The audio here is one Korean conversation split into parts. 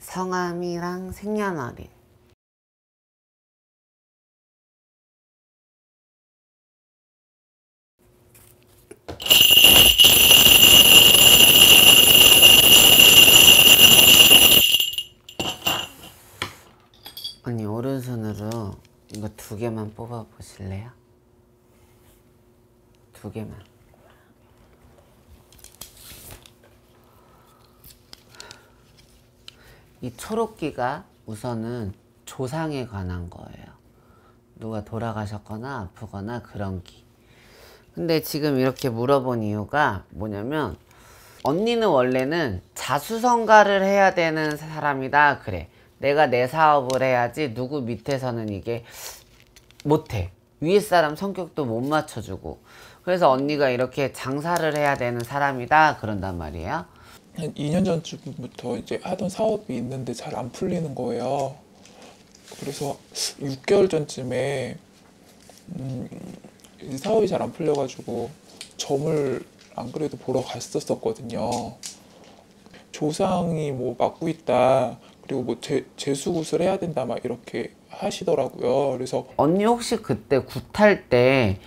성함이랑 생년월일. 언니 오른손으로 이거 2개만 뽑아 보실래요? 2개만. 이 초록기가 우선은 조상에 관한 거예요. 누가 돌아가셨거나 아프거나 그런 기. 근데 지금 이렇게 물어본 이유가 뭐냐면, 언니는 원래는 자수성가를 해야 되는 사람이다 그래. 내가 내 사업을 해야지 누구 밑에서는 이게 못해. 위에 사람 성격도 못 맞춰주고. 그래서 언니가 이렇게 장사를 해야 되는 사람이다 그런단 말이에요. 한 2년 전쯤부터 이제 하던 사업이 있는데 잘 안 풀리는 거예요. 그래서 6개월 전쯤에 이 사업이 잘 안 풀려가지고 점을 안 그래도 보러 갔었거든요. 조상이 뭐 막고 있다. 그리고 뭐 재수굿을 해야 된다 막 이렇게 하시더라고요. 그래서 언니 혹시 그때 굿할 때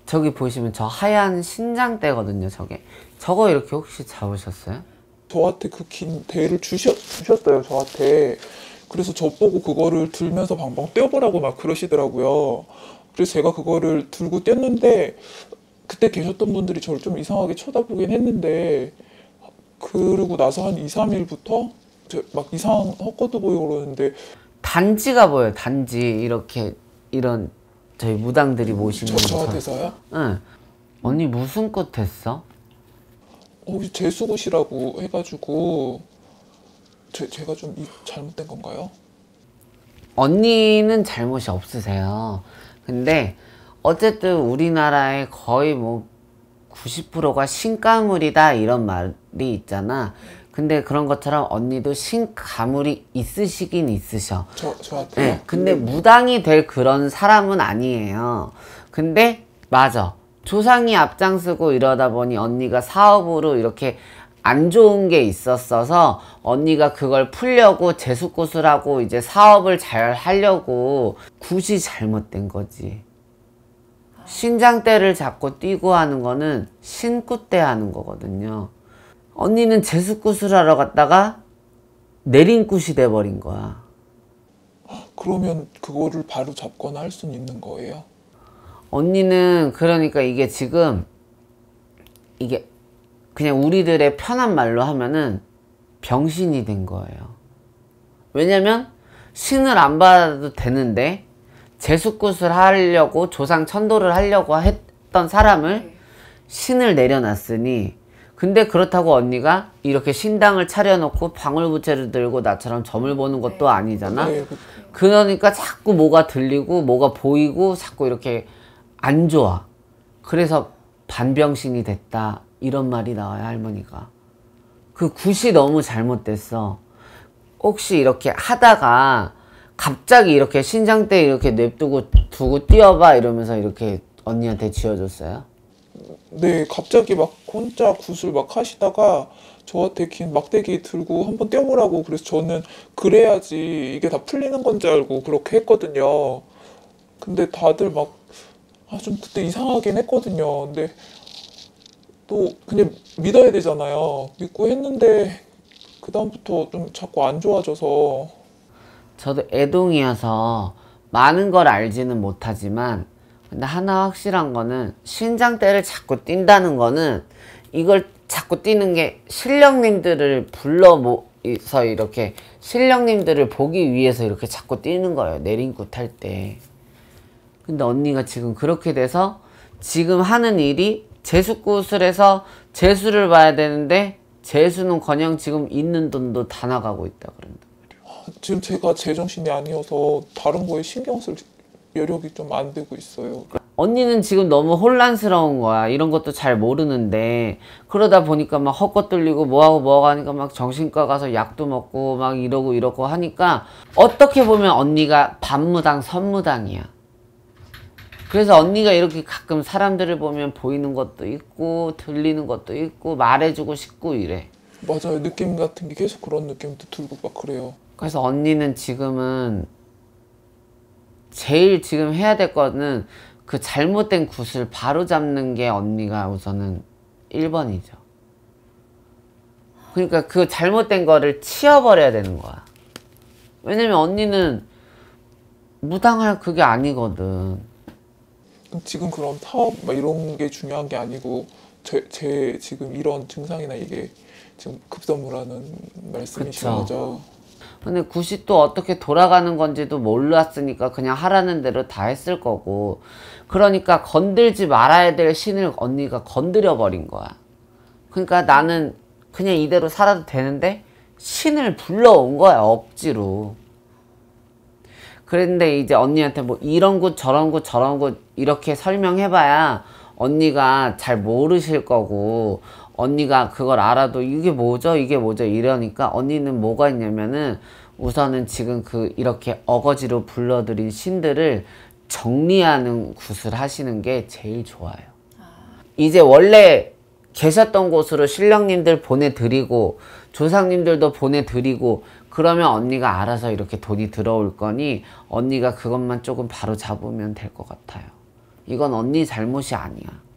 저기 보시면 저 하얀 신장대거든요. 저거 이렇게 혹시 잡으셨어요? 저한테 그 긴 대를 주셨어요. 저한테. 그래서 저 보고 그거를 들면서 방방 떼어보라고 막 그러시더라고요. 그래서 제가 그거를 들고 뗐는데 그때 계셨던 분들이 저를 좀 이상하게 쳐다보긴 했는데, 그러고 나서 한 2, 3일부터 막 이상 헛것도 보이고 그러는데. 단지가 보여요. 단지 이렇게 이런 저희 무당들이 모시는 저한테서요? 응. 언니 무슨 꽃 했어? 재수굿이라고 해가지고 제가 좀 잘못된 건가요? 언니는 잘못이 없으세요. 근데 어쨌든 우리나라의 거의 뭐 90%가 신가물이다 이런 말이 있잖아. 근데 그런 것처럼 언니도 신가물이 있으시긴 있으셔. 저한테요? 네, 근데 무당이 될 그런 사람은 아니에요. 근데 맞아. 조상이 앞장서고 이러다 보니 언니가 사업으로 이렇게 안 좋은 게 있었어서 언니가 그걸 풀려고 재수굿을 하고 이제 사업을 잘 하려고 굿이 잘못된 거지. 신장대를 잡고 뛰고 하는 거는 신굿대 하는 거거든요. 언니는 재수굿을 하러 갔다가 내린굿이 돼버린 거야. 그러면 그거를 바로 잡거나 할 수는 있는 거예요? 언니는 그러니까 이게 지금 이게 그냥 우리들의 편한 말로 하면은 병신이 된 거예요. 왜냐면 신을 안 받아도 되는데 재수굿을 하려고 조상 천도를 하려고 했던 사람을 신을 내려놨으니, 근데 그렇다고 언니가 이렇게 신당을 차려놓고 방울부채를 들고 나처럼 점을 보는 것도 아니잖아. 네. 그러니까 자꾸 뭐가 들리고 뭐가 보이고 자꾸 이렇게 안 좋아. 그래서 반병신이 됐다 이런 말이 나와요. 할머니가 그 굿이 너무 잘못됐어. 혹시 이렇게 하다가 갑자기 이렇게 신장대 이렇게 냅두고 두고 뛰어봐 이러면서 이렇게 언니한테 쥐어줬어요? 네, 갑자기 막 혼자 굿을 막 하시다가 저한테 긴 막대기 들고 한번 떼어보라고. 그래서 저는 그래야지 이게 다 풀리는 건지 알고 그렇게 했거든요. 근데 다들 막 좀 그때 이상하긴 했거든요. 근데 또 그냥 믿어야 되잖아요. 믿고 했는데 그다음부터 좀 자꾸 안 좋아져서. 저도 애동이어서 많은 걸 알지는 못하지만, 근데 하나 확실한 거는 신장대를 자꾸 뛴다는 거는, 이걸 자꾸 뛰는 게 신령님들을 불러 모아서 이렇게 신령님들을 보기 위해서 이렇게 자꾸 뛰는 거예요. 내린굿 할 때. 근데 언니가 지금 그렇게 돼서 지금 하는 일이 재수굿을 해서 재수를 봐야 되는데 재수는커녕 지금 있는 돈도 다 나가고 있다 그런다. 지금 제가 제정신이 아니어서 다른 거에 신경 쓸 여력이 좀 안 되고 있어요. 언니는 지금 너무 혼란스러운 거야. 이런 것도 잘 모르는데 그러다 보니까 막 헛것 들리고 뭐하고 하니까 막 정신과 가서 약도 먹고 막 이러고 하니까 어떻게 보면 언니가 반무당 선무당이야. 그래서 언니가 이렇게 가끔 사람들을 보면 보이는 것도 있고 들리는 것도 있고 말해주고 싶고 이래. 맞아요. 느낌 같은 게 계속 그런 느낌도 들고 막 그래요. 그래서 언니는 지금은 제일 지금 해야 될 거는 그 잘못된 굿을 바로 잡는 게 언니가 우선은 1번이죠. 그러니까 그 잘못된 거를 치워버려야 되는 거야. 왜냐면 언니는 무당할 그게 아니거든. 지금 그런 사업 막 이런 게 중요한 게 아니고 제 지금 이런 증상이나 이게 지금 급선무라는 말씀이신 그쵸. 거죠. 근데 굿이 또 어떻게 돌아가는 건지도 몰랐으니까 그냥 하라는 대로 다 했을 거고, 그러니까 건들지 말아야 될 신을 언니가 건드려 버린 거야. 그러니까 나는 그냥 이대로 살아도 되는데 신을 불러온 거야, 억지로. 그런데 이제 언니한테 뭐 이런 굿 저런 굿 저런 굿 이렇게 설명해봐야 언니가 잘 모르실 거고, 언니가 그걸 알아도 이게 뭐죠 이게 뭐죠 이러니까 언니는 뭐가 있냐면은 우선은 지금 그 이렇게 어거지로 불러들인 신들을 정리하는 굿을 하시는 게 제일 좋아요. 이제 원래 계셨던 곳으로 신령님들 보내드리고 조상님들도 보내드리고 그러면 언니가 알아서 이렇게 돈이 들어올 거니 언니가 그것만 조금 바로 잡으면 될 것 같아요. 이건 언니 잘못이 아니야.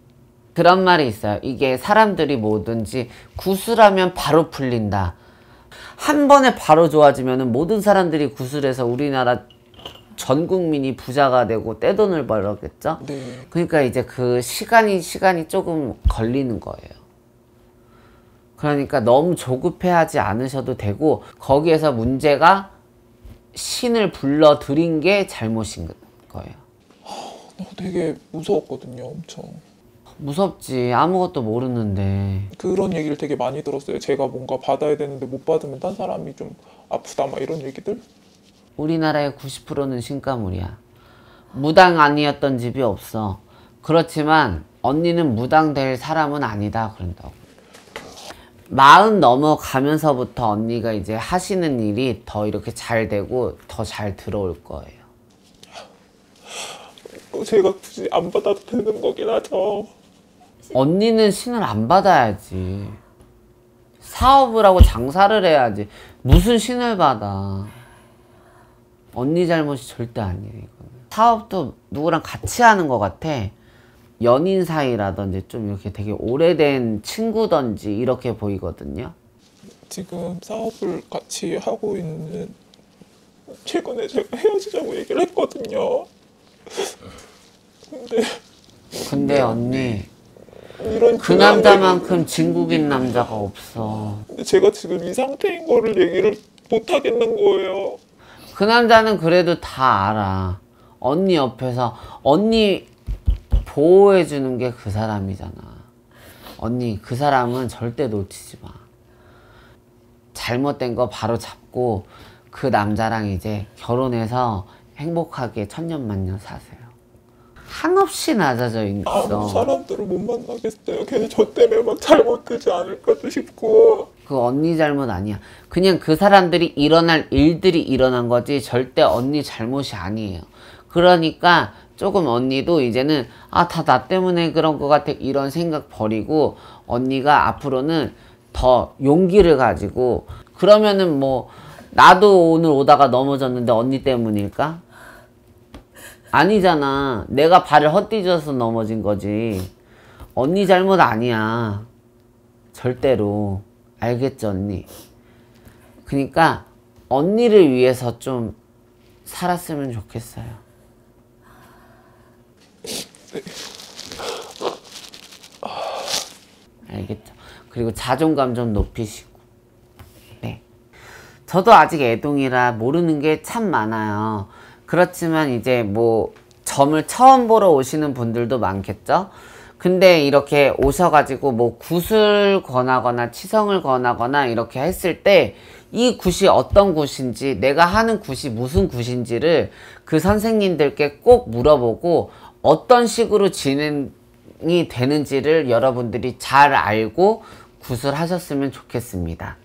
그런 말이 있어요. 이게 사람들이 뭐든지 구슬하면 바로 풀린다. 한 번에 바로 좋아지면 모든 사람들이 구슬해서 우리나라 전 국민이 부자가 되고 떼돈을 벌었겠죠? 네. 그러니까 이제 그 시간이 조금 걸리는 거예요. 그러니까 너무 조급해하지 않으셔도 되고, 거기에서 문제가 신을 불러들인 게 잘못인 거예요. 되게 무서웠거든요, 엄청. 무섭지. 아무것도 모르는데. 그런 얘기를 되게 많이 들었어요. 제가 뭔가 받아야 되는데 못 받으면 딴 사람이 좀 아프다 막 이런 얘기들. 우리나라의 90%는 신가물이야. 무당 아니었던 집이 없어. 그렇지만 언니는 무당 될 사람은 아니다 그런다고. 40 넘어가면서부터 언니가 이제 하시는 일이 더 이렇게 잘 되고 더 잘 들어올 거예요. 제가 굳이 안 받아도 되는 거긴 하죠. 언니는 신을 안 받아야지. 사업을 하고 장사를 해야지. 무슨 신을 받아. 언니 잘못이 절대 아니에요. 이거는. 사업도 누구랑 같이 하는 것 같아. 연인 사이라든지 좀 이렇게 되게 오래된 친구든지 이렇게 보이거든요. 지금 사업을 같이 하고 있는, 최근에 제가 헤어지자고 얘기를 했거든요. 근데 언니 이런 그 남자만큼 진국인 남자가 없어. 근데 제가 지금 이 상태인 거를 얘기를 못 하겠는 거예요. 그 남자는 그래도 다 알아. 언니 옆에서 언니 보호해주는 게 그 사람이잖아. 언니 그 사람은 절대 놓치지 마. 잘못된 거 바로 잡고 그 남자랑 이제 결혼해서 행복하게 천년만년 사세요. 한없이 낮아져 있어. 아무 사람들을 못 만나겠어요. 괜히 저 때문에 막 잘못되지 않을까도 싶고. 그 언니 잘못 아니야. 그냥 그 사람들이 일어날 일들이 일어난 거지 절대 언니 잘못이 아니에요. 그러니까 조금 언니도 이제는 아, 다 나 때문에 그런 것 같아 이런 생각 버리고 언니가 앞으로는 더 용기를 가지고, 그러면은 뭐 나도 오늘 오다가 넘어졌는데 언니 때문일까? 아니잖아. 내가 발을 헛디뎌서 넘어진 거지. 언니 잘못 아니야. 절대로. 알겠죠, 언니? 그러니까 언니를 위해서 좀 살았으면 좋겠어요. 알겠죠? 그리고 자존감 좀 높이시고. 네. 저도 아직 애동이라 모르는 게 참 많아요. 그렇지만 이제 뭐 점을 처음 보러 오시는 분들도 많겠죠? 근데 이렇게 오셔가지고 뭐 굿을 권하거나 치성을 권하거나 이렇게 했을 때 이 굿이 어떤 굿인지, 내가 하는 굿이 무슨 굿인지를 그 선생님들께 꼭 물어보고 어떤 식으로 진행이 되는지를 여러분들이 잘 알고 굿을 하셨으면 좋겠습니다.